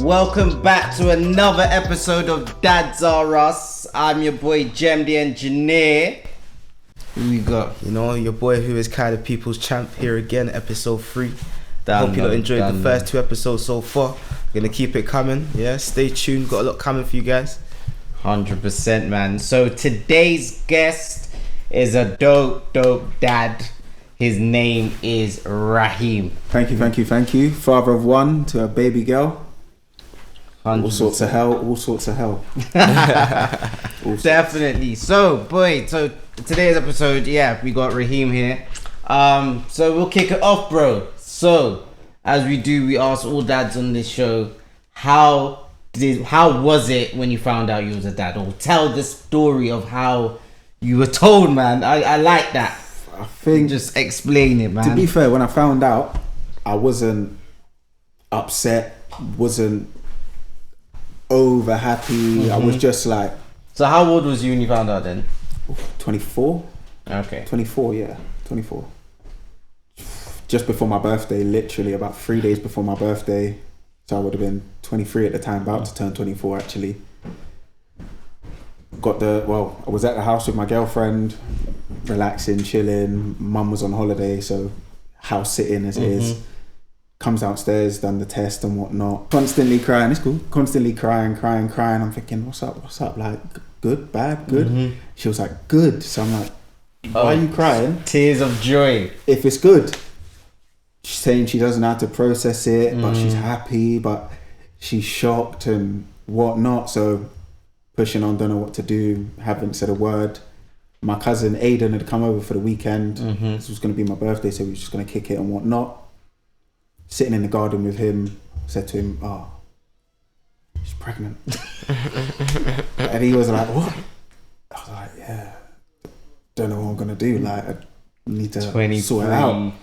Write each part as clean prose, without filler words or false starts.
Welcome back to another episode of DadsR'Us. I'm your boy Jem the Engineer. Who we got? You know, your boy who is Kaii the People's Champ here again, episode 3. Hope you enjoyed the first 2 episodes so far. Gonna keep it coming, yeah. Stay tuned, got a lot coming for you guys. 100%, man. So today's guest is a dope dad. His name is Raheem. Thank you. Father of 1 to a baby girl. 100%. All sorts of hell. Definitely. So today's episode, we got Raheem here. So we'll kick it off, bro. So as we do, we ask all dads on this show, how was it when you found out you was a dad? Or tell the story of how you were told, man. I like that. I think just explain it, man. To be fair, when I found out, I wasn't upset, wasn't over happy. I was just like. So how old was you when you found out then? 24. Okay. 24. Just before my birthday, literally about 3 days before my birthday. So I would have been 23 at the time, about to turn 24 actually. I was at the house with my girlfriend, relaxing, chilling. Mum was on holiday, so house sitting as it is. Comes downstairs, done the test and whatnot. Constantly crying, it's cool. Constantly crying. I'm thinking, what's up? Like, good, bad, good? She was like, good. So I'm like, why are you crying? Tears of joy. If it's good. She's saying she doesn't know how to process it, but she's happy, but she's shocked and whatnot. So pushing on, don't know what to do, haven't said a word. My cousin Aiden had come over for the weekend. This was going to be my birthday, so we were just going to kick it and whatnot. Sitting in the garden with him, said to him, she's pregnant. And he was like, what? I was like, yeah, don't know what I'm going to do. Like, I need to sort it out.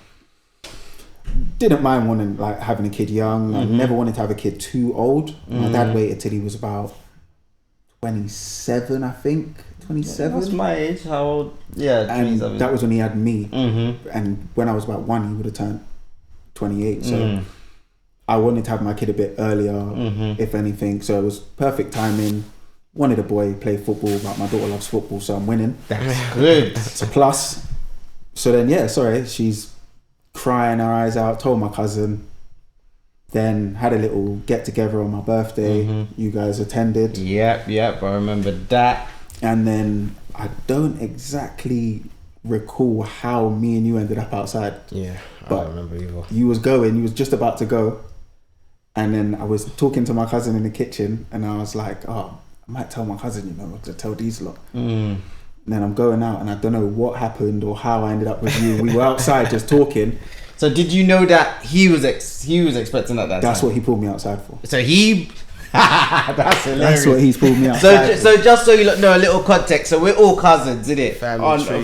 Didn't mind wanting, like, having a kid young. I never wanted to have a kid too old. My dad waited till he was about 27, I think. 27. That's my age. How old? Yeah, 27. And that was when he had me. And when I was about 1, he would have turned 28. So I wanted to have my kid a bit earlier, if anything. So it was perfect timing. Wanted a boy, play football, but my daughter loves football, so I'm winning. That's good. It's a plus. So then, she's crying her eyes out, told my cousin. Then had a little get together on my birthday. You guys attended. Yep, I remember that. And then I don't exactly recall how me and you ended up outside. Yeah, I but don't remember either. You was just about to go. And then I was talking to my cousin in the kitchen and I was like, I might tell my cousin, to tell these lot. And then I'm going out and I don't know what happened or how I ended up with you. We were outside just talking. So did you know that he was expecting at that time? That's what he pulled me outside for. So he... That's hilarious. That's what he's pulled me outside So just so you know a little context, so we're all cousins, innit?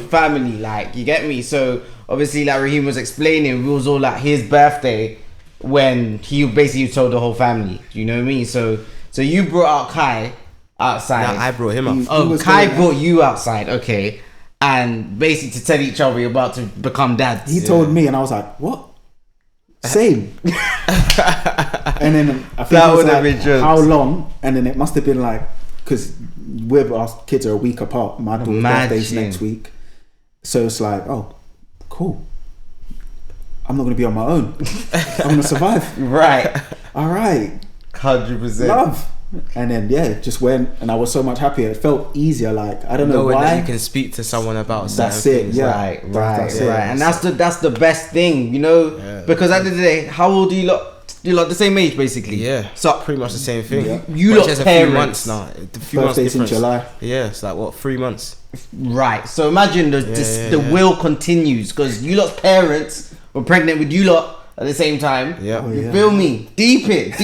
Family, like, you get me? So obviously, like Raheem was explaining, we was all at his birthday when he basically told the whole family. Do you know what I mean? So you brought out Kaii outside. Nah, I brought him up. Kaii brought you outside, okay. And basically to tell each other you're about to become dads. He told me and I was like, what? Same. And then I think that it was would have like, been jokes. How long? And then it must have been like, because our kids are a week apart. My daughter's birthday's next week. So it's like, oh, cool. I'm not going to be on my own. I'm going to survive. Right. All right. 100%. Love. And then just went and I was so much happier. It felt easier. Like, I don't know Knowing why. that you can speak to someone about that's certain it. things. Yeah. Right. It. And that's the best thing, because at the end of the day, how old do you lot? You're like the same age basically. Yeah. So pretty much the same thing. Yeah. You lot just parents. a few months now. A few months Birthday's in difference. July. Yeah, it's like 3 months. Right. So imagine the will continues because you lot's parents were pregnant with you lot at the same time. Yeah. Oh, You feel me? Deep it.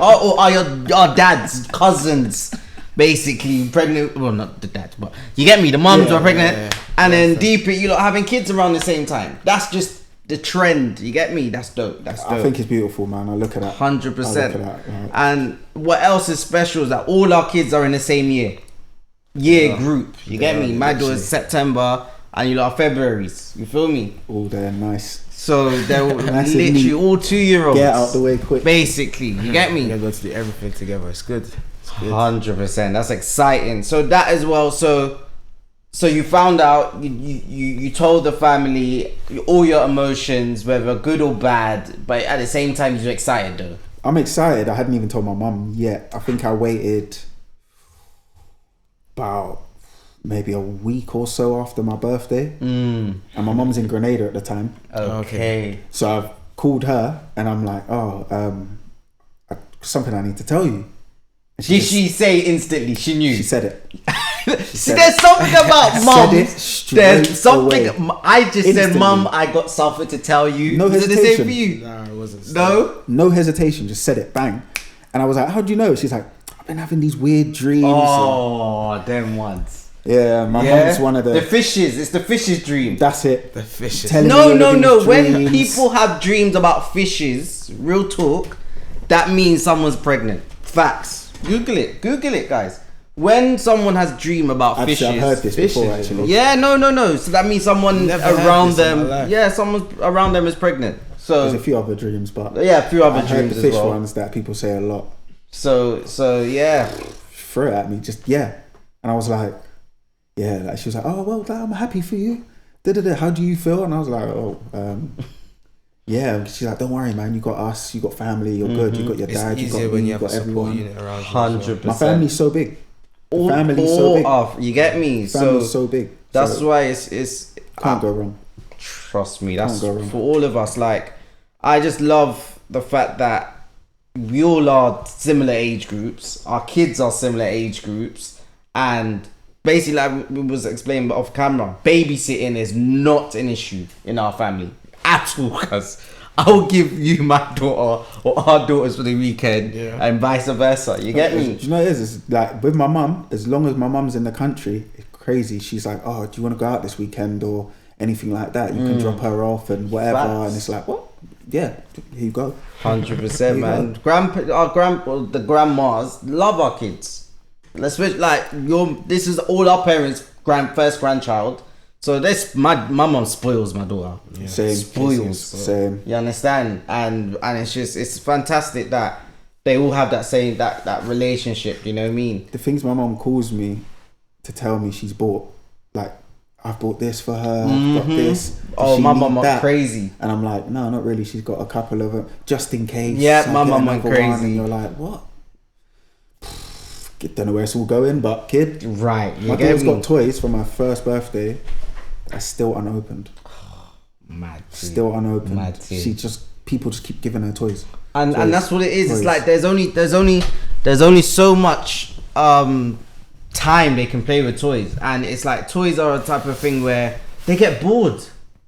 or are your dads, cousins, basically pregnant? Well, not the dads, but you get me. The mums were pregnant, and then deep it. You lot having kids around the same time. That's just the trend. You get me? That's dope. I think it's beautiful, man. I look at that. 100%. Right. And what else is special is that all our kids are in the same year group. You get me? My daughter's September and you lot are Februaries. You feel me? All there, nice. So they're Nice and literally neat. all 2-year-olds. Get out the way quick. Basically, you get me? You're going to do everything together. It's good. 100%. That's exciting. So that as well. So you found out. You told the family all your emotions, whether good or bad. But at the same time, you're excited though. I'm excited. I hadn't even told my mum yet. I think I waited about maybe a week or so after my birthday. And my mum's in Grenada at the time. Okay. So I've called her and I'm like, something I need to tell you. Did she say instantly? She knew. She said it. See, there's something about mum. There's something. Away. I just said, Instantly. Mum, I got something to tell you. No Is it the same hesitation. for you? Nah, it wasn't. No? No hesitation, just said it, bang. And I was like, how do you know? She's like, I've been having these weird dreams. Oh, them ones. Yeah, my mum's one of the fishes. It's the fishes' dream. That's it. The fishes. Telling me all of these When dreams. people have dreams about fishes, real talk, that means someone's pregnant. Facts. Google it, guys. When someone has dream about fishes, I've heard this before, Fishes. actually. yeah, no. So that means someone Never heard around this in my them, life. yeah, someone around them is pregnant. There's a So few other dreams, but yeah, a few other I heard dreams the as fish well. ones that people say a lot. So yeah. Threw it at me, just and I was like, yeah. Like she was like, oh well, I'm happy for you. How do you feel? And I was like, yeah. She's like, don't worry, man. You got us. You got family. You're good. You got your It's dad. You easier got when me. you You have a got support everyone. unit around you. 100%. My family's so big. all, family's all so big. Off, you get me? Family's so big. That's So why it's can't go wrong. trust me, that's Can't go wrong. for all of us. Like, I just love the fact that we all are similar age groups. Our kids are similar age groups, and basically, like we was explaining off camera, babysitting is not an issue in our family at all. Because I will give you my daughter or our daughters for the weekend, and vice versa. You get me? Do you know what it is? It's like with my mum, as long as my mum's in the country, it's crazy. She's like, oh, do you want to go out this weekend or anything like that? You can drop her off and whatever. Facts. And it's like, what? Yeah, here you go. 100%, man. The grandmas love our kids. Let's switch. Like this is all our parents' first grandchild. So this my mum spoils my daughter. Yeah. Same. Spoils. Same. You understand? And it's fantastic that they all have that relationship. You know what I mean? The things my mum calls me to tell me she's bought, like, I've bought this for her, I've got this. Does Oh, she my need mum went that? crazy. And I'm like, no, not really. She's got a couple of them just in case. Yeah, I'll my get mum went another one. crazy. And you're like, what? Don't know where it's all going, but kid, Right. You my get daughter's me? got toys for my first birthday. That's still unopened. Mad. Dude. Still unopened. Mad thing. People just keep giving her toys. And Toys. that's what it is. It's Toys. like there's only so much time they can play with toys, and it's like toys are a type of thing where they get bored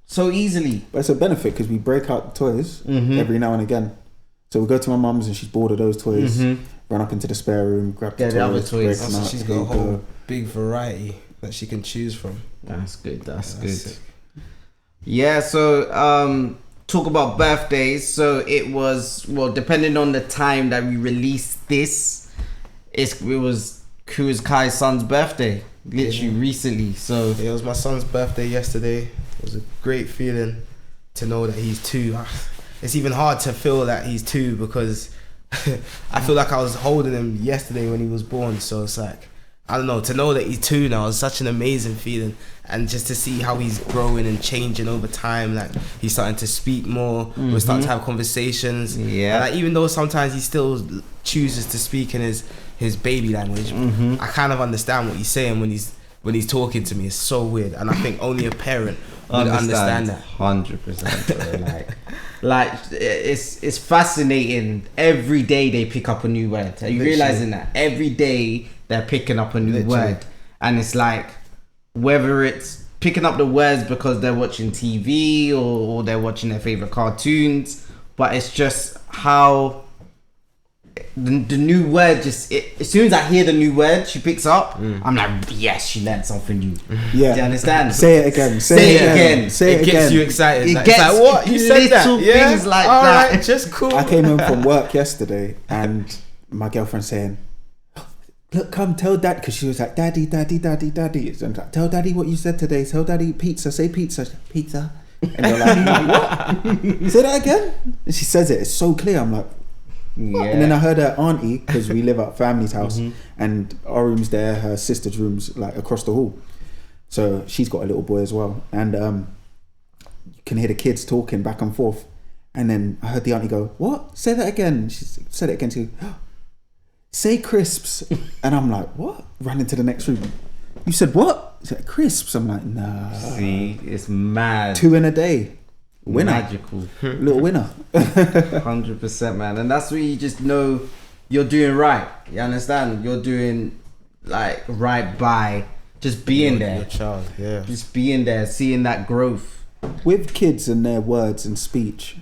so easily. But it's a benefit because we break out the toys every now and again. So we go to my mum's and she's bored of those toys. Run up into the spare room, grab the Get the other toys, toys. break So them out. she's Here got a you whole go. big variety that she can choose from. That's good. That's Yeah, good. that's sick. Yeah. So talk about birthdays. So it was depending on the time that we released this, it was Kai's son's birthday, literally recently. So It was my son's birthday yesterday. It was a great feeling to know that he's 2. It's even hard to feel that he's 2 because I feel like I was holding him yesterday when he was born. So it's like, I don't know, to know that he's 2 now is such an amazing feeling. And just to see how he's growing and changing over time, like he's starting to speak more, we're starting to have conversations. Yeah. And like, even though sometimes he still chooses to speak in his baby language, I kind of understand what he's saying when he's talking to me. It's so weird, and I think only a parent would understand that. 100%. Like it's fascinating. Every day they pick up a new word. Are you Literally. realizing that every day they're picking up a new Literally. word, and it's like whether it's picking up the words because they're watching TV or they're watching their favorite cartoons, but it's just how the new word as soon as I hear the new word she picks up, I'm like, yes, she learned something new. Yeah. Do you understand? Say it again. Say it again. Say It it gets again. you excited. It Like, gets it's like, what? You said that? little Yeah? things like All that. right, just cool. I came in from work yesterday and my girlfriend saying, look, come tell dad, because she was like, daddy. And like, tell daddy what you said today. Tell daddy pizza. Say pizza. Pizza. And you're like, what? Say that again? And she says it. It's so clear. I'm like, what? Yeah. And then I heard her auntie, because we live at family's house, and our room's there, her sister's room's like across the hall. So she's got a little boy as well, and you can hear the kids talking back and forth. And then I heard the auntie go, "What? Say that again." She said it again. She goes, "Say crisps." And I'm like, "What?" Ran into the next room. You said what? She said crisps. I'm like, nah. See, it's mad. 2 in a day. Winner. Magical. Little winner. 100%, man. And that's where you just know you're doing right. You understand? You're doing like right by just being there. Your child, yeah. Just being there, seeing that growth. With kids and their words and speech,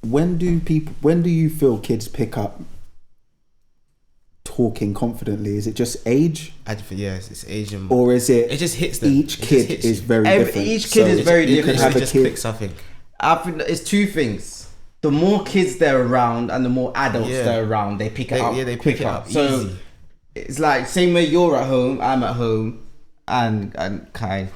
when do you feel kids pick up talking confidently? Is it just age? I think, yes, it's Asian. Or is it? It just hits them. Each kid is very different. Each kid is very you different. could have It a just kid. clicks, I think. I think it's two things. The more kids they're around and the more adults Yeah. they're around, they pick it up. Yeah, they pick it up So easy. it's like same way you're at home, I'm at home, and Kaii.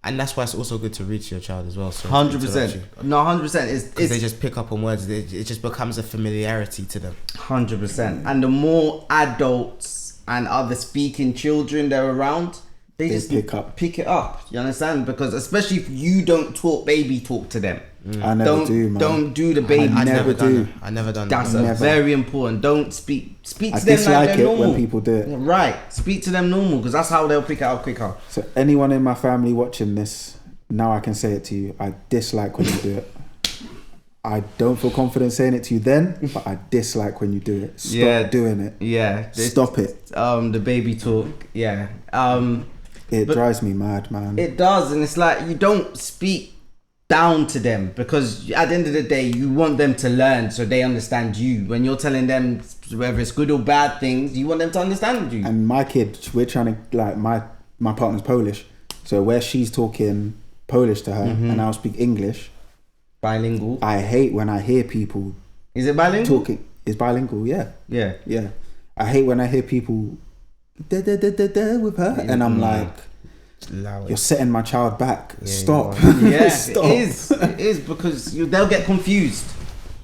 And that's why it's also good to reach your child as well. So 100%. No, 100%. Because they It's just pick up on words. It just becomes a familiarity to them. 100%. And the more adults and other speaking children they're around, they just pick it up. You understand? Because especially if you don't talk baby talk to them. I never do, man. Don't do the baby. I never do. I never done That's that. Never. very important. Don't speak I to them like dislike they're it normal. when people do it. Right. Speak to them normal because that's how they'll pick it up quicker. So anyone in my family watching this, now I can say it to you. I dislike when you do it. I don't feel confident saying it to you then, but I dislike when you do it. Stop doing it. Yeah. Stop it. The baby talk. Yeah. It but drives me mad, man. It does, and it's like you don't speak down to them because at the end of the day you want them to learn so they understand you. When you're telling them whether it's good or bad things, you want them to understand you. And my kid, we're trying to, like, my partner's Polish, so where she's talking Polish to her and I'll speak English. Bilingual. I hate when I hear people Is it bilingual? talking. Is bilingual? Yeah. Yeah. I hate when I hear people da, da, da, da, da, with her, and I'm like, Allow you're it. setting my child back. Yeah, Stop. Yeah, Stop. it is because they'll get confused.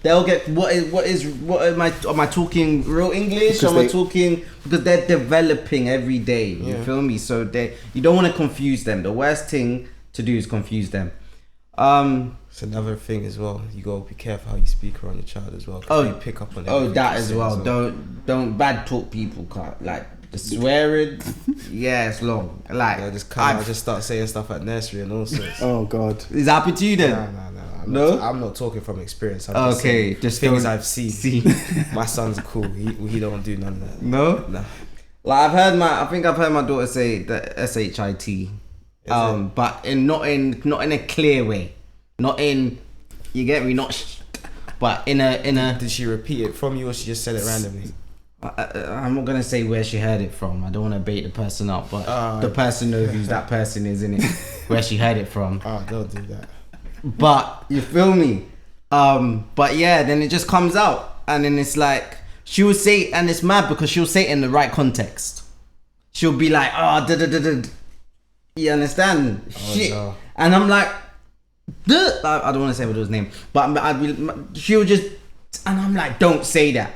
They'll get what am I talking real English? Because Am I talking because they're developing every day. You Yeah. feel me? So you don't want to confuse them. The worst thing to do is confuse them. It's another thing as well. You gotta be careful how you speak around your child as well. 'Cause Oh, they pick up on that everything you as say well. Don't bad talk people. Like the swearing. Yeah, it's long. Like Yeah, I'll just start saying stuff at nursery and all sorts. Oh God. is that happen to you then? No. No? I'm not talking from experience. I'm just Okay, saying just things don't I've seen. see. My son's cool. He don't do none of that. No. Nah. Like I think I've heard my daughter say the shit, but not in a clear way, not in, you get me, not, but in a. Did she repeat it from you or she just said it randomly? I'm not gonna say where she heard it from. I don't want to bait the person up, but the person knows who that person is, innit? Where she heard it from. Oh, don't do that. But you feel me? But yeah, then it just comes out, and then it's like she will say, and it's mad because she'll say it in the right context. She'll be like, "Oh, da da da da." You understand? Shit. No. And I'm like, duh. I don't want to say what his name, but she'll just, and I'm like, don't say that.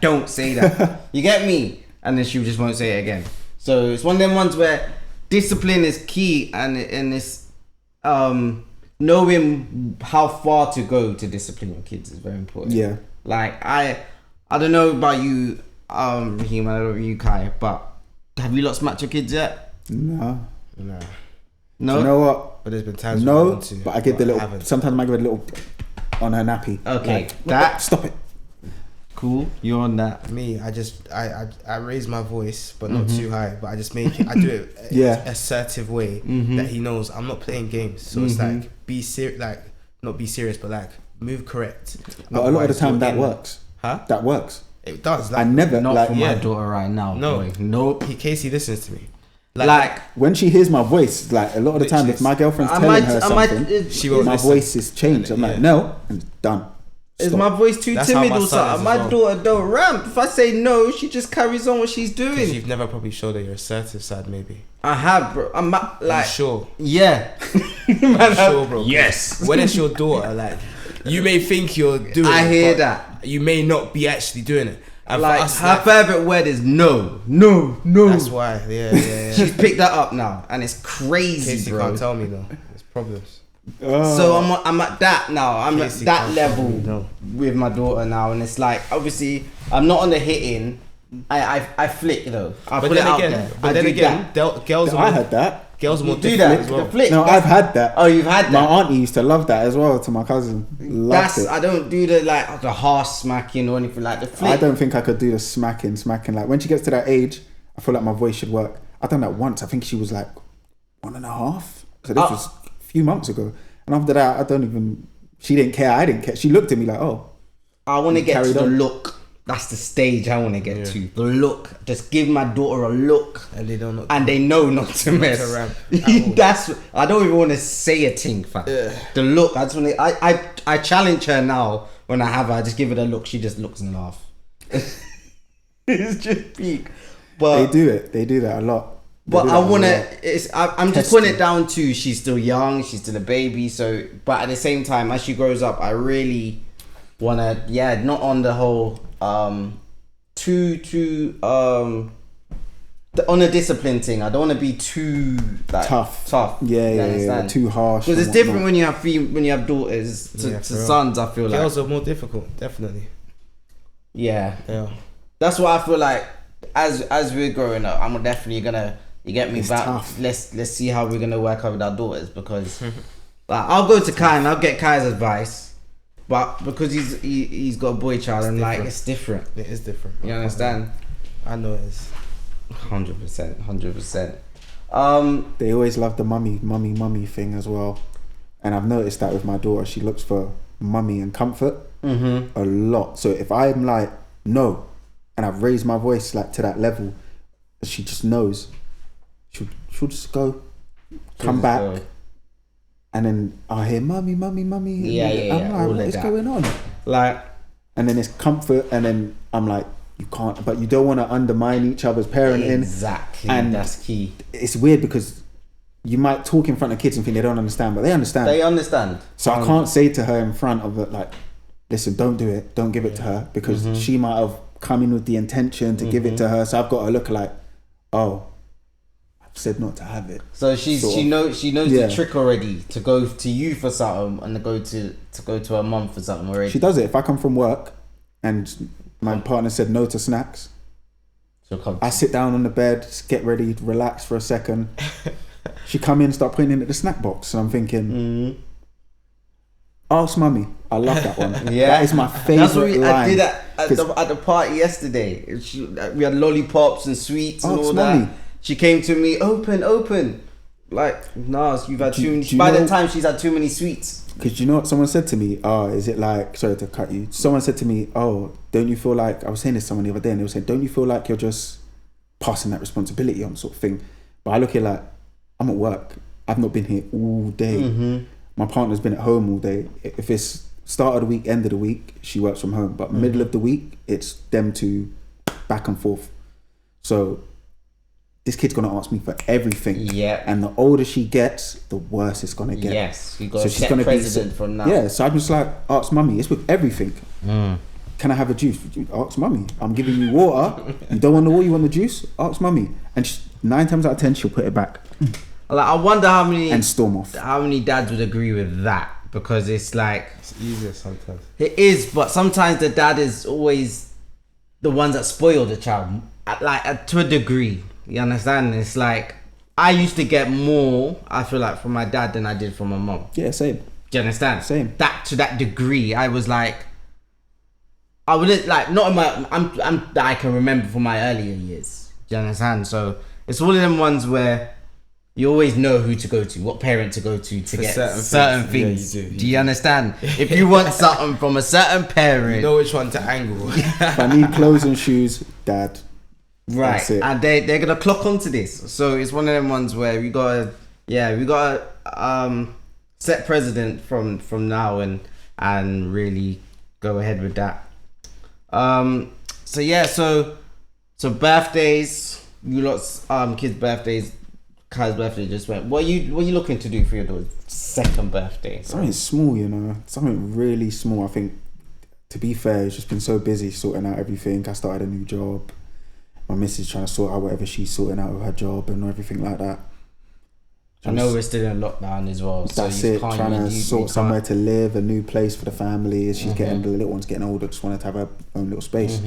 Don't say that. You get me? And then she just won't say it again. So it's one of them ones where discipline is key, and it's knowing how far to go to discipline your kids is very important. Yeah. Like I don't know about you, Raheem, I don't know about you, Kaii, but have you lot smacked your kids yet? No. Nah. No. You know what? But there's been times when I No, want to, but I give the little. haven't. Sometimes I give a little on her nappy. Okay, Like, that stop it. cool. You're on that. Me, I raise my voice, but not too high. But I just make it. I do it Yeah. assertive way that he knows I'm not playing games. So it's like be serious, like not be serious, but like move correct. But a lot of the Otherwise, time you're that in- works. Huh? That works. It does. I Like, never Not like for my yeah. daughter right now. No. boy. Nope. Casey listens to me. Like when she hears my voice. Like a lot of the time, if my girlfriend's I telling might- her I might- something, she won't my listen. voice is changed. I'm like, Yeah. no, and it's done. Is my voice too That's how timid my or son is something? as My well. daughter don't ramp. If I say no, she just carries on what she's Because doing. you've never probably showed her your assertive side, maybe. I have, bro. I'm Like, like, sure. yeah. I'm sure, bro. Yes. When it's your daughter, like, you may think you're doing it. I hear but that. You may not be actually doing it. And Like, for us, her favorite word is no. that's why. Yeah. She's picked that up now, and it's crazy, Casey bro. can't tell me no. There's problems. So I'm at that now. I'm Casey at that can't tell level me no. with my daughter now, and it's like obviously I'm not on the hitting. I flick though. I But put then it out again, there. but then again, girls I are more, had that. girls are more You do difficult that. as well. The flick. No, I've had that. Oh, you've had My that. auntie used to love that as well. To my cousin, loved it. I don't do the like the harsh smacking or anything like the flick. I don't think I could do the smacking. Like when she gets to that age, I feel like my voice should work. I've done that once. I think she was like 1.5. So this was a few months ago. And after that, I don't even. She didn't care. I didn't care. She looked at me like, oh. I want to get to carried the on. look. That's the stage I want to get to. The look. Just give my daughter a look, And they don't know. and they know not to mess. to ramp at all. That's. I don't even want to say a thing, fam. The look. I just want to. I challenge her now when I have her. I just give her the look. She just looks and laughs. It's just peak. But They do it. They do that a lot. They But do I that a want lot. to. I'm just putting it down to she's still young. She's still a baby. So, but at the same time, as she grows up, I really want to. Yeah, not on the whole. On a discipline thing. I don't want to be too like Tough. You Yeah. understand? Too harsh. Because it's and different whatnot. when you have daughters to, Yeah, to for real. sons. I feel like Girls are more difficult, definitely. yeah. Yeah. That's what I feel like. As we're growing up, I'm definitely gonna. You get me It's back. tough. Let's see how we're gonna work out with our daughters because like, I'll go to Kaii and I'll get Kai's advice, but because he's got a boy child and like different. it's different. It is different. You understand? I know it is. 100%. They always love the mummy thing as well. And I've noticed that with my daughter. She looks for mummy and comfort a lot. So if I'm like, no, and I've raised my voice like to that level, she just knows. She'll just go, come back, and then I hear mummy. Yeah. I'm like, all what of is that. going on? Like And then it's comfort, and then I'm like, you can't, but you don't want to undermine each other's parenting. exactly, And that's key. It's weird because you might talk in front of kids and think they don't understand, but they understand. They understand. So I can't say to her in front of it, like, listen, don't do it, don't give it to her, because she might have come in with the intention to give it to her. So I've got to look like, oh, I've said not to have it. So she knows Yeah. the trick already to go to you for something and to go to her mum for something already. She does it. If I come from work and my partner said no to snacks, She'll come. I sit down on the bed, get ready, relax for a second. She come in, start putting it in the snack box, and I'm thinking, ask mummy. I love that one. Yeah, That is my favorite That's what line. I did at the party yesterday. We had lollipops and sweets and Ask all mummy. that. She came to me, open. Like, nah, you've had Do- too many. do you By the know- time she's had too many sweets. Because you know what someone said to me? Oh, is it like, sorry to cut you. Someone said to me, oh, don't you feel like, I was saying this to someone the other day, and they were saying, don't you feel like you're just passing that responsibility on, sort of thing? But I look at it like, I'm at work. I've not been here all day. My partner's been at home all day. If it's start of the week, end of the week, she works from home. But middle of the week, it's them two back and forth. So this kid's gonna ask me for everything. Yeah. And the older she gets, the worse it's gonna get. Yes, you got So a she's set gonna president be from now. Yeah, so I'm just like, ask mummy. It's with everything. Can I have a juice? Ask mummy. I'm giving you water. You don't want the water, you want the juice? Ask mummy. And 9 times out of 10, she'll put it back Like, I wonder how many dads would agree with that, because it's like It's easier sometimes. it is, but sometimes the dad is always the ones that spoil the child, to a degree. You understand? It's like I used to get more, I feel like, from my dad than I did from my mom. Yeah, same. Do you understand? Same. That to that degree, I was like, I wouldn't like not in my. I'm that I can remember from my earlier years. Do you understand? So it's one of them ones where you always know who to go to, what parent to go to get certain things. Yeah, you do. Do you understand? If you want something from a certain parent, You know which one to angle. If I need clothes and shoes, dad. right? That's it. And they're gonna clock onto this. So it's one of them ones where we gotta set precedent from now and really go ahead with that. So yeah, so birthdays, you lot's kids' birthdays. Kai's birthday just went. What are you looking to do for your daughter's second birthday? Something small, you know, something really small. I think, to be fair, it's just been so busy sorting out everything. I started a new job. My missus trying to sort out whatever she's sorting out with her job and everything like that. I know we're still in lockdown as well. That's so it. Trying to sort somewhere to live, a new place for the family. As she's getting, the little one's getting older, just wanted to have her own little space.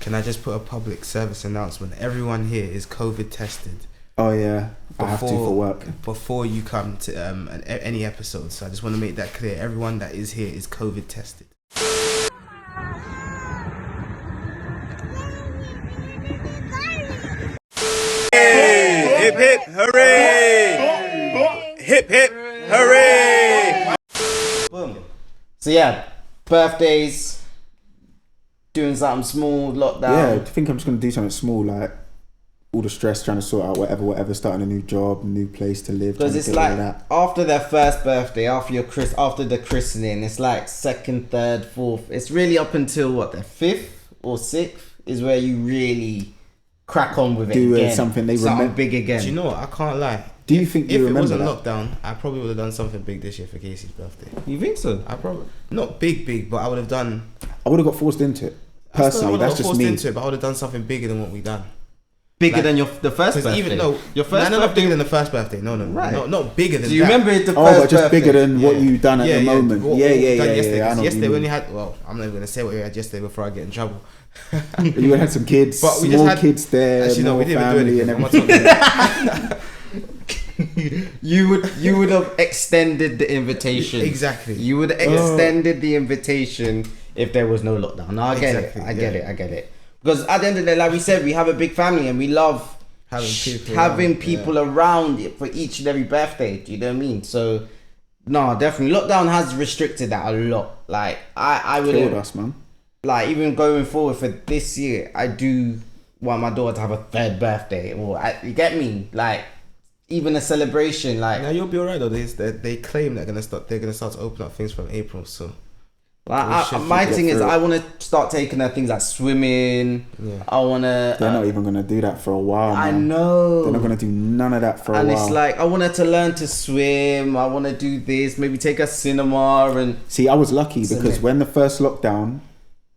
Can I just put a public service announcement? Everyone here is COVID tested. Oh yeah, I have to for work. Before you come to any episode, so I just want to make that clear. Everyone that is here is COVID tested. Hip hip hooray! Hip hip hooray! Boom. So yeah, birthdays, doing something small, lockdown. Yeah, I think I'm just gonna do something small, like all the stress trying to sort out whatever, starting a new job, new place to live. Because it's like after their first birthday, after the christening, it's like second, third, fourth. It's really up until what, the fifth or sixth is where you really crack on with it again. Something big again. Do you know what? I can't lie. Do you think if you it remember wasn't that? lockdown, I probably would have done something big this year for Casey's birthday. You think so? I probably not big, but I would have done. I would have got forced into it. Personally, that's just me. Into it, but I would have done something bigger than what we done. Bigger than the first birthday? Even your first not bigger than the first birthday. No, right. not bigger than. Do you remember the first but just birthday? Bigger than what you done at the moment. Yesterday, I know yesterday when you had. Well, I'm not even gonna say what you had yesterday before I get in trouble. You had some kids, but we small just had kids there. Actually, no, we didn't family do anything. And everything. You would have extended the invitation. Exactly. You would have extended the invitation if there was no lockdown. No, I get it. I get it. Because at the end of the day, like we said, we have a big family and we love having people around for each and every birthday. Do you know what I mean? So, no, definitely. Lockdown has restricted that a lot. Like, I would killed us, man. Like, even going forward for this year, I do want my daughter to have a third birthday. Or you get me? Like, even a celebration. Like, now you'll be alright though. They claim they're gonna start to open up things from April. So. Like my thing is, I want to start taking her things like swimming. Yeah. I want to. They're not even going to do that for a while. I man. know. They're not going to do none of that for a while. And it's like, I want her to learn to swim. I want to do this. Maybe take her cinema and. See, I was lucky because when the first lockdown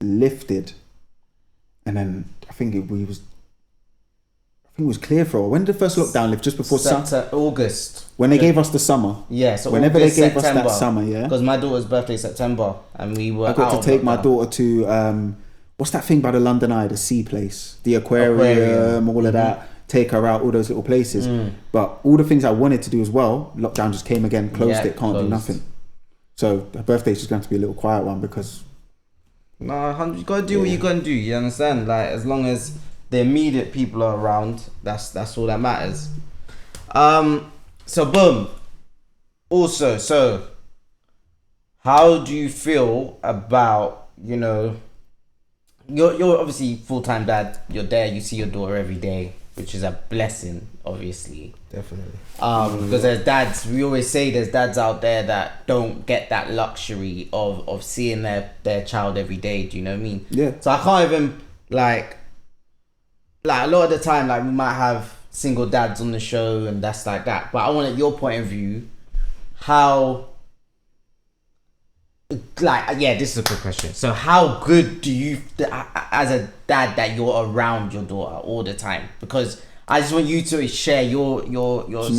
lifted, and then I think it was clear for a while. When did the first lockdown lift? Just before summer? August. When they gave us the summer. Yeah, so whenever August, they gave September, us that summer, yeah. Because my daughter's birthday is September, and we were. I got to take my daughter to what's that thing by the London Eye, the sea place, the aquarium, all of that. Take her out, all those little places. But all the things I wanted to do as well, lockdown just came again, closed it, can't do nothing. So her birthday's just going to be a little quiet one because. No, you gotta do what you gotta do. You understand? Like, as long as the immediate people are around, that's all that matters. So boom. Also, so how do you feel about, you're obviously full-time dad, you're there, you see your daughter every day, which is a blessing, obviously. Definitely. Because there's dads, we always say there's dads out there that don't get that luxury of seeing their child every day. Do you know what I mean? Yeah. So I can't even like a lot of the time, like we might have single dads on the show and that's like that. But I want your point of view, how, this is a good question. So how good do you, as a dad, that you're around your daughter all the time? Because I just want you to share your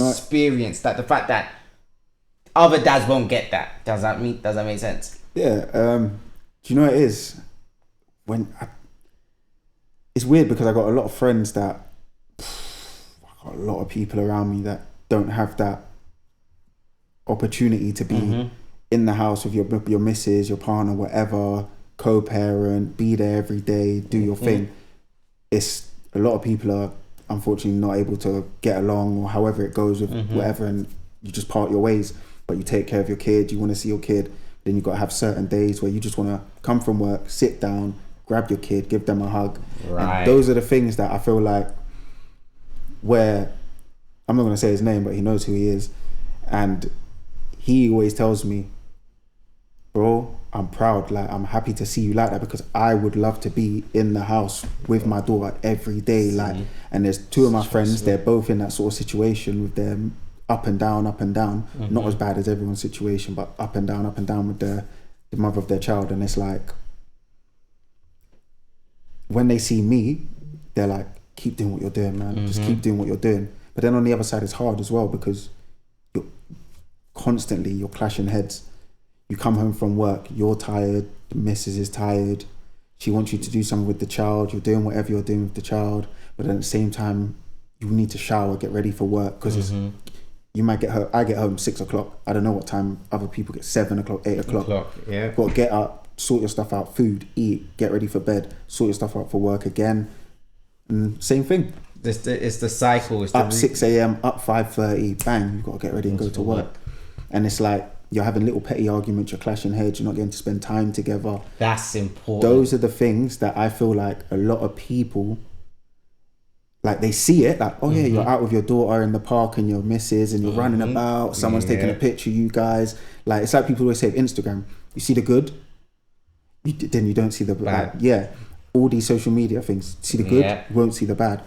experience, that the fact that other dads won't get that. Does that make sense? Yeah. Do you know what it is? It's weird because I got a lot of friends that, I got a lot of people around me that don't have that opportunity to be in the house with your missus, your partner, whatever, co-parent, be there every day, do your thing. It's a lot of people are unfortunately not able to get along or however it goes with whatever, and you just part your ways. But you take care of your kid, you want to see your kid, then you got to have certain days where you just want to come from work, sit down, grab your kid, give them a hug. Right. And those are the things that I feel like, where I'm not going to say his name, but he knows who he is, and he always tells me, bro, I'm proud. Like, I'm happy to see you like that, because I would love to be in the house with my daughter every day. Like, and there's two of my friends, they're both in that sort of situation with them up and down. Not as bad as everyone's situation, but up and down with the mother of their child. And it's like, when they see me, they're like, keep doing what you're doing, man. Just keep doing what you're doing. But then on the other side, it's hard as well, because you're clashing heads. You come home from work, you're tired, the missus is tired, she wants you to do something with the child, you're doing whatever you're doing with the child, but then at the same time, you need to shower, get ready for work, because you might get home, I get home 6 o'clock, I don't know what time other people get, 7 o'clock, 8 o'clock. Yeah. Got to get up, sort your stuff out, food, eat, get ready for bed, sort your stuff out for work again, and same thing. It's the cycle. It's up 6 a.m, up 5:30, bang, you've got to get ready and go to work. And it's like, you're having little petty arguments, you're clashing heads, you're not getting to spend time together. That's important. Those are the things that I feel like a lot of people, like, they see it, like, oh yeah, you're out with your daughter in the park and your missus and you're running about, someone's taking a picture of you guys. Like, it's like people always say, Instagram, you see the good, then you don't see the bad. Like, all these social media things, see the good, you won't see the bad.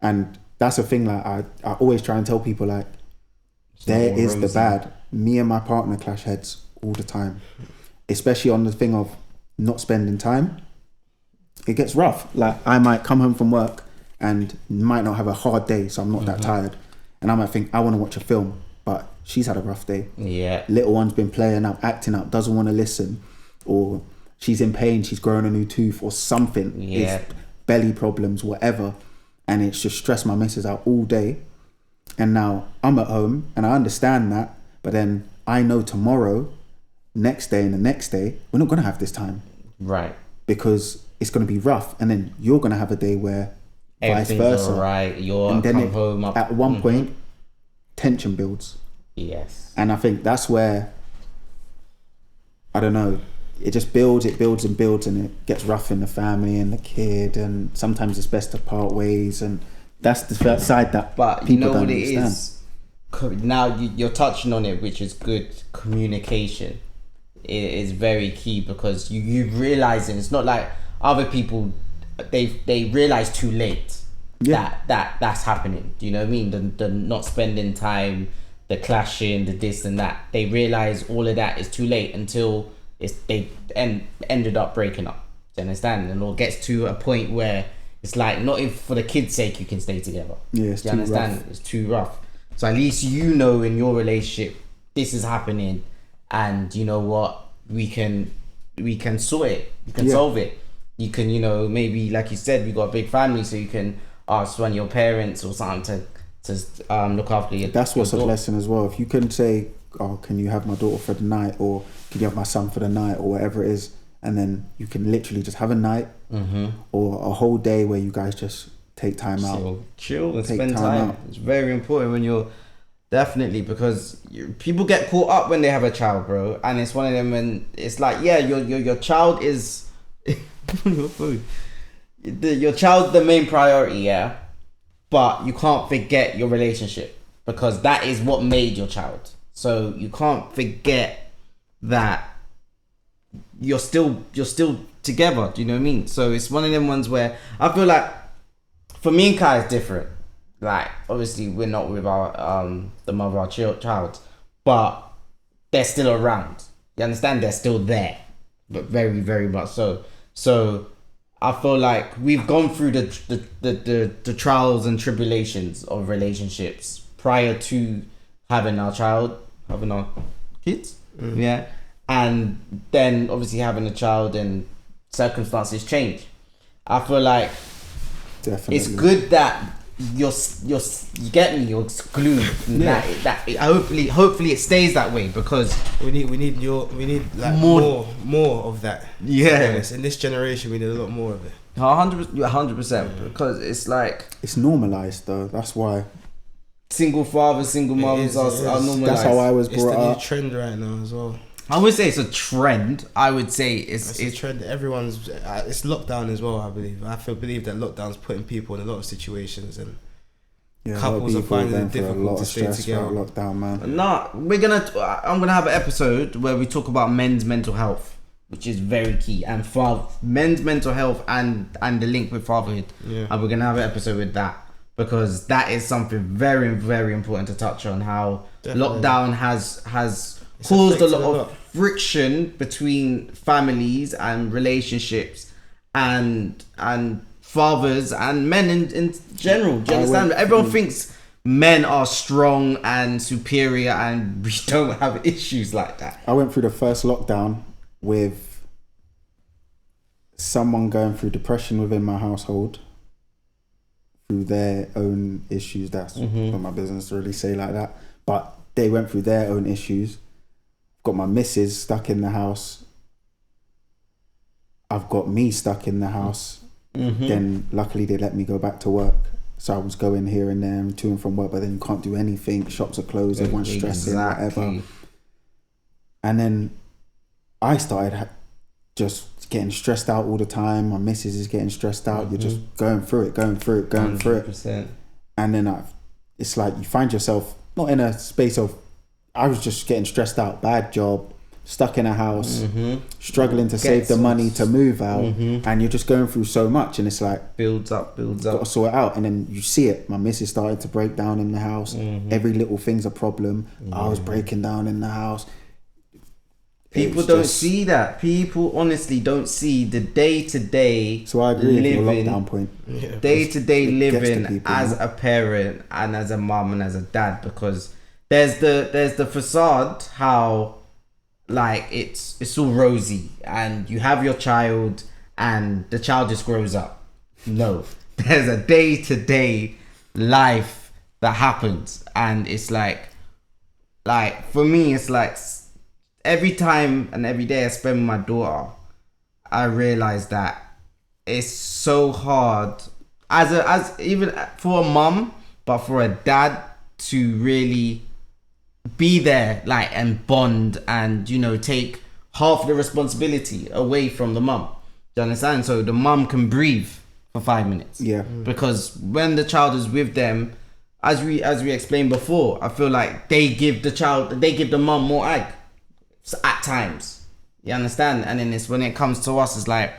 And that's a thing, like, I always try and tell people, like, there is the bad. Me and my partner clash heads all the time, especially on the thing of not spending time. It gets rough. Like, I might come home from work and might not have a hard day, so I'm not that tired, and I might think I want to watch a film, but she's had a rough day. Little one's been playing up, acting up, doesn't want to listen, or she's in pain, she's growing a new tooth or something. It's belly problems, whatever, and it's just stressed my missus out all day. And now I'm at home and I understand that, but then I know tomorrow, next day and the next day, we're not going to have this time. Right. Because it's going to be rough. And then you're going to have a day where vice versa. Right. And then at one point, tension builds. Yes. And I think that's where, I don't know, it just builds and it gets rough in the family and the kid, and sometimes it's best to part ways, and that's the side that but people don't what understand. It is? Now you're touching on it, which is good. Communication is very key, because you realizing it's not like other people, they realize too late that's happening. Do you know what I mean? The not spending time, the clashing, the this and that. They realize all of that is too late until they ended up breaking up. Do you understand? And it gets to a point where it's like, not if for the kids' sake you can stay together. Yeah, it's Do you too understand? rough. It's too rough. So at least you know in your relationship this is happening, and you know what, we can sort it. You can solve it. You can, maybe like you said, we got a big family, so you can ask one of your parents or something to look after you. That's what's a blessing as well. If you can say, oh, can you have my daughter for the night, or can you have my son for the night, or whatever it is, and then you can literally just have a night or a whole day where you guys just take time out, chill and spend time. It's very important when you're because people get caught up when they have a child, bro, and it's one of them, and it's like, your child is your child's the main priority, but you can't forget your relationship, because that is what made your child. So you can't forget that you're still together. Do you know what I mean? So it's one of them ones where I feel like, for me and Kaii, it's different. Like, obviously we're not with our the mother of our child, but they're still around. You understand? They're still there, but very, very much so. So I feel like we've gone through the trials and tribulations of relationships prior to having our kids. And then obviously having a child, and circumstances change. I feel like definitely it's good that you get me, you're glued. That hopefully it stays that way, because we need like more of that. In this generation, we need a lot more of it. 100%, because it's like, it's normalized though. That's why single fathers, single mothers are normalized. That's how I was brought up. It's the new trend right now as well. I would say it's a trend. I would say it's a trend. Everyone's it's lockdown as well. I believe that lockdown's putting people in a lot of situations, and couples are finding it difficult to stay together. Lockdown, man. I'm gonna have an episode where we talk about men's mental health, which is very key, and for men's mental health and the link with fatherhood. Yeah. And we're gonna have an episode with that, because that is something very, very important to touch on. How Definitely. lockdown has caused a affected lot a of lot. friction between families and relationships and fathers and men in general. Do you understand? Everyone thinks men are strong and superior, and we don't have issues like that. I went through the first lockdown with someone going through depression within my household through their own issues. That's not my business to really say like that, but they went through their own issues. Got my missus stuck in the house. I've got me stuck in the house. Then luckily they let me go back to work. So I was going here and there and to and from work, but then you can't do anything. Shops are closed, everyone's stressing, whatever. And then I started just getting stressed out all the time. My missus is getting stressed out. You're just going through it. 100%. And then it's like you find yourself not in a space of, I was just getting stressed out, bad job, stuck in a house, struggling to save the money to move out, and you're just going through so much, and it's like builds up. Got to sort it out, and then you see it. My missus started to break down in the house. Every little thing's a problem. I was breaking down in the house. People don't see that. People honestly don't see the day-to-day. So I agree with your living, lockdown point. Yeah. Day-to-day It gets to living people, as man. a parent and as a mum and as a dad, because there's the facade, how like it's all rosy and you have your child and the child just grows up. No, there's a day-to-day life that happens, and it's like for me, it's like every time and every day I spend with my daughter, I realize that it's so hard as even for a mum, but for a dad to really be there, like, and bond, and take half the responsibility away from the mum. Do you understand? So the mum can breathe for 5 minutes. Yeah. Because when the child is with them, as we explained before, I feel like they give the mum more egg at times. You understand? And then it's when it comes to us, it's like,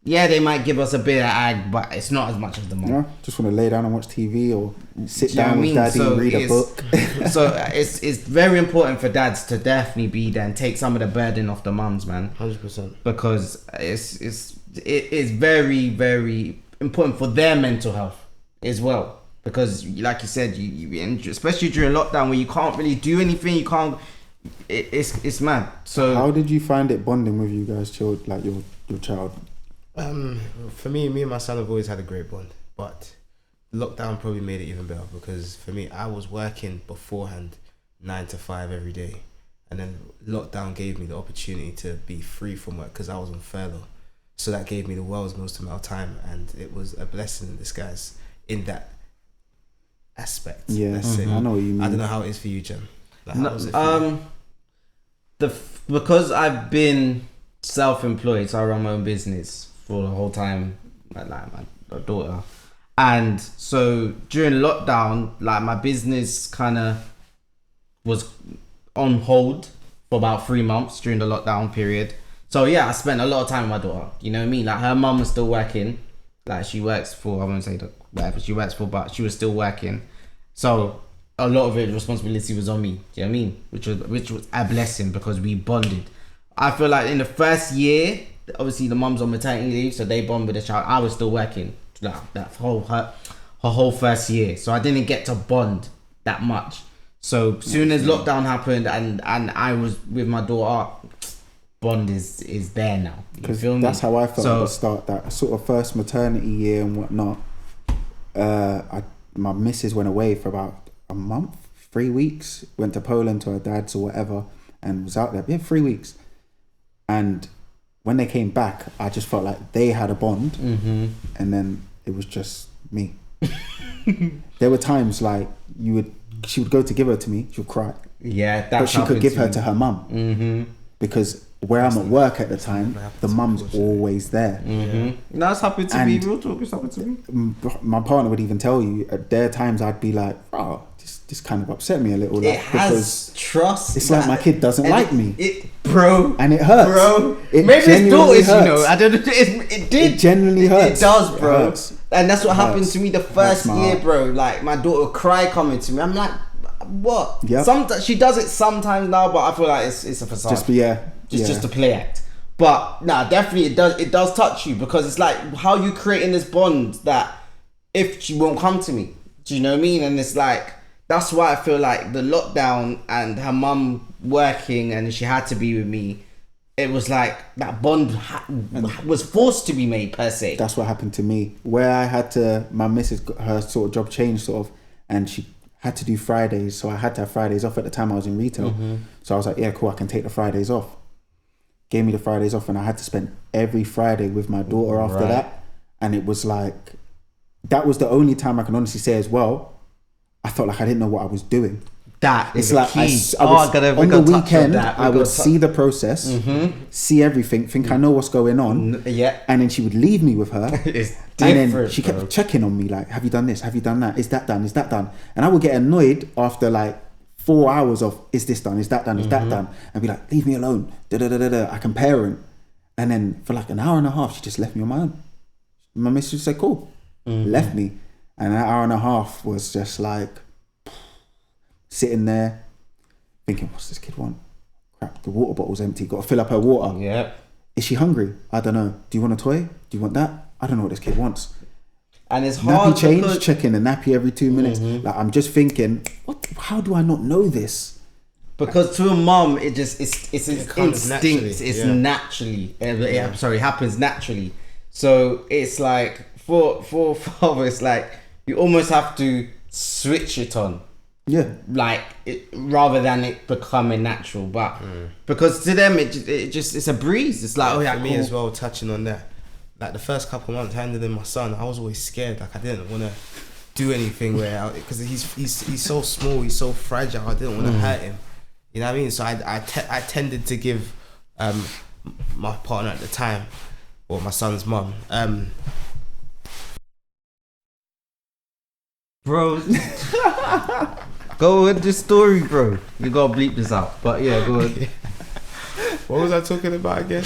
yeah, they might give us a bit of ag, but it's not as much as the mum. Yeah, just want to lay down and watch TV or sit Do you know down what I with mean? daddy So and read a it's- book. So it's very important for dads to definitely be there and take some of the burden off the mums, man, 100%. because it is very, very important for their mental health as well. Because like you said, you especially during lockdown where you can't really do anything, you can't. It's mad. So How did you find it bonding with you guys, like your child? For me and my son have always had a great bond, but lockdown probably made it even better, because for me, I was working beforehand 9 to 5 every day, and then lockdown gave me the opportunity to be free from work because I was on furlough. So that gave me the world's most amount of time, and it was a blessing in disguise in that aspect. Yeah, let's say. I know what you mean. I don't know how it is for you, Jen. Like, how No, was it for you? because I've been self-employed, so I run my own business for the whole time, like my daughter, and so during lockdown, like my business kind of was on hold for about 3 months during the lockdown period. So yeah, I spent a lot of time with my daughter. You know what I mean? Like her mum was still working, like she works for, I won't say whatever she works for, but she was still working. So a lot of it, responsibility was on me. Do you know what I mean? Which was a blessing, because we bonded. I feel like in the first year, obviously the mum's on maternity leave, so they bond with the child. I was still working that her whole first year, so I didn't get to bond that much. So soon as lockdown happened and I was with my daughter, bond is there now. You Because feel me? that's how I felt So- at the start. That sort of first maternity year and whatnot. My missus went away for about a month, 3 weeks. Went to Poland to her dad's or whatever, and was out there. Yeah, 3 weeks. And when they came back, I just felt like they had a bond, and then it was just me. There were times like she would go to give her to me, she would cry, Yeah, but she could give her to her mum, because where I'm at work at the time, the mum's always there. No, it's happened to me. Real talk, it's happened to me. My partner would even tell you, there are times I'd be like, oh, this kind of upset me a little, like, It has trust. it's like my kid doesn't and like me. It, bro. And it hurts. Bro. It Maybe it's genuinely daughters, hurts. you know. I don't know. It did. It genuinely hurts. It does, bro. It hurts. And that's what It happened hurts. to me the Hurts first my year, heart. bro. Like, my daughter would cry coming to me. I'm like, what? Yep. Sometimes she does it sometimes now, but I feel like it's a facade. Just a play act. But nah, definitely it does touch you, because it's like how you creating this bond that if she won't come to me, do you know what I mean? And it's like, that's why I feel like the lockdown and her mum working and she had to be with me, it was like that bond was forced to be made per se. That's what happened to me, where I had to, my missus got her sort of job changed sort of, and she had to do Fridays, so I had to have Fridays off. At the time I was in retail, so I was like, yeah, cool, I can take the Fridays off. Gave me the Fridays off, and I had to spend every Friday with my daughter after that. And it was like, that was the only time I can honestly say as well, I felt like I didn't know what I was doing. That is It's like key. on the weekend I would see the process, see everything, think I know what's going on, and then she would leave me with her. It's and different, then she kept bro. checking on me like, have you done this, have you done that, is that done, is that done? And I would get annoyed after like 4 hours of, is this done, is that done, is that done, and be like, leave me alone, I can parent. And then for like an hour and a half she just left me on my own. My missus said cool, left me, and an hour and a half was just like sitting there thinking, what's this kid want? Crap, the water bottle's empty, got to fill up her water. Yeah. Is she hungry? I don't know. Do you want a toy? Do you want that? I don't know what this kid wants. And it's hard Nappy change, because checking the nappy every 2 minutes. Like, I'm just thinking, how do I not know this? Because to a mum, it's comes instinct. naturally, It's yeah. naturally. I'm sorry, happens naturally. So it's like for father, it's like you almost have to switch it on, Yeah. like rather than it becoming natural. But because to them, it's a breeze. It's like, oh yeah, For me cool. as well, touching on that, like the first couple months handling my son, I was always scared. Like I didn't want to do anything because he's so small, he's so fragile. I didn't want to hurt him. You know what I mean? So I tended to give my partner at the time, or my son's mum, Bro. Go with the story, bro. You gotta bleep this out. But yeah, go ahead. what was I talking about again?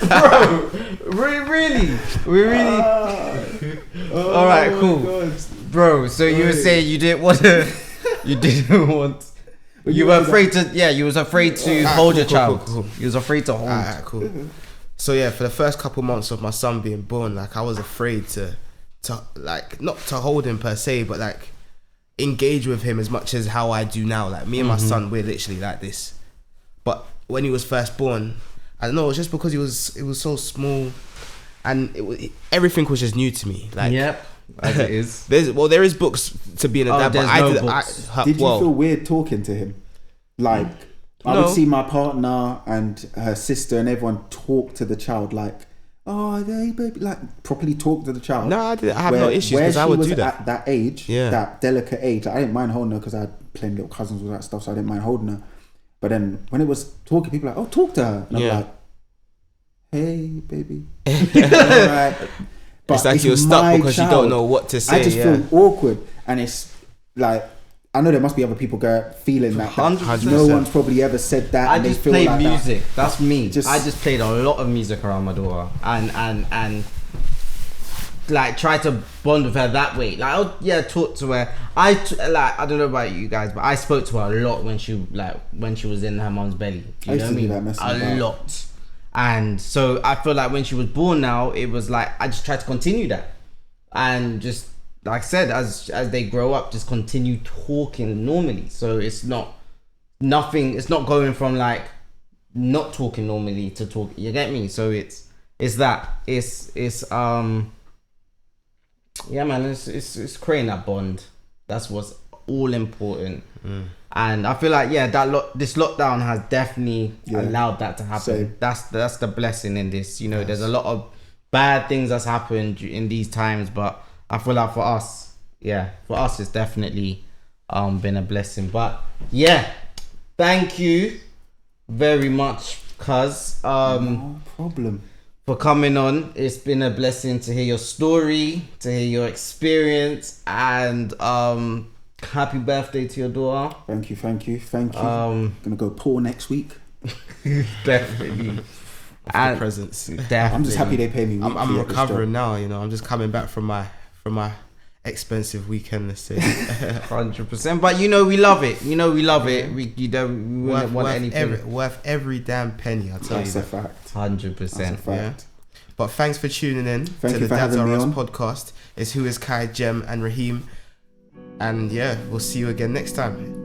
Bro, we really. All right, cool, bro. So you were saying you didn't want to. You didn't want. You were afraid to. Yeah, you was afraid to hold your child. Cool. You was afraid to hold. Alright, cool. So yeah, for the first couple months of my son being born, like I was afraid to like not to hold him per se, but like engage with him as much as how I do now. Like me and my son, we're literally like this. But when he was first born, I don't know, it was just because it was so small, and everything was just new to me. Like Yep, as it is. there is books to being a dad, but there's no books. Did you feel weird talking to him? Like, I No. would see my partner and her sister and everyone talk to the child like, oh, hey, baby, like properly talk to the child. No, I have no issues because I would do that. At that age, that delicate age, I didn't mind holding her because I had plenty little cousins with that stuff, so I didn't mind holding her. But then when it was talking, people were like, oh, talk to her. And I'm like, hey, baby. Alright. But It's like you're stuck my because you don't know what to say. I just feel awkward, and it's like, I know there must be other people feeling that. 100%. No one's probably ever said that. I and they just feel played like music. That's me. Just- I just played a lot of music around my daughter, and like try to bond with her that way. Like, oh yeah, talk to her. I don't know about you guys, but I spoke to her a lot when she was in her mom's belly. Do I you used know to what do I mean? that messing about. Lot. And so I feel like when she was born now, it was like I just tried to continue that, and just like I said, as they grow up, just continue talking normally. So it's not going from like not talking normally to talk. You get me? So it's yeah, man, it's creating that bond. That's what's all important. And I feel like this lockdown has definitely allowed that to happen. Same. That's the blessing in this. You know, there's a lot of bad things that's happened in these times, but I feel like for us it's definitely been a blessing. But yeah, thank you very much, cuz no problem. for coming on. It's been a blessing to hear your story, to hear your experience, and Happy birthday to your daughter. Thank you. Gonna go poor next week. Definitely. And presents. Definitely. I'm just happy they pay me. I'm recovering now. You know, I'm just coming back from my expensive weekend. Let's say 100%. But you know we love it. We wouldn't want anything. Worth every damn penny. I'll tell you that. That's a fact. 100%. Yeah. But thanks for tuning in to the DadsR'Us podcast. It's Who is Kaii, Jem, and Raheem. And yeah, we'll see you again next time.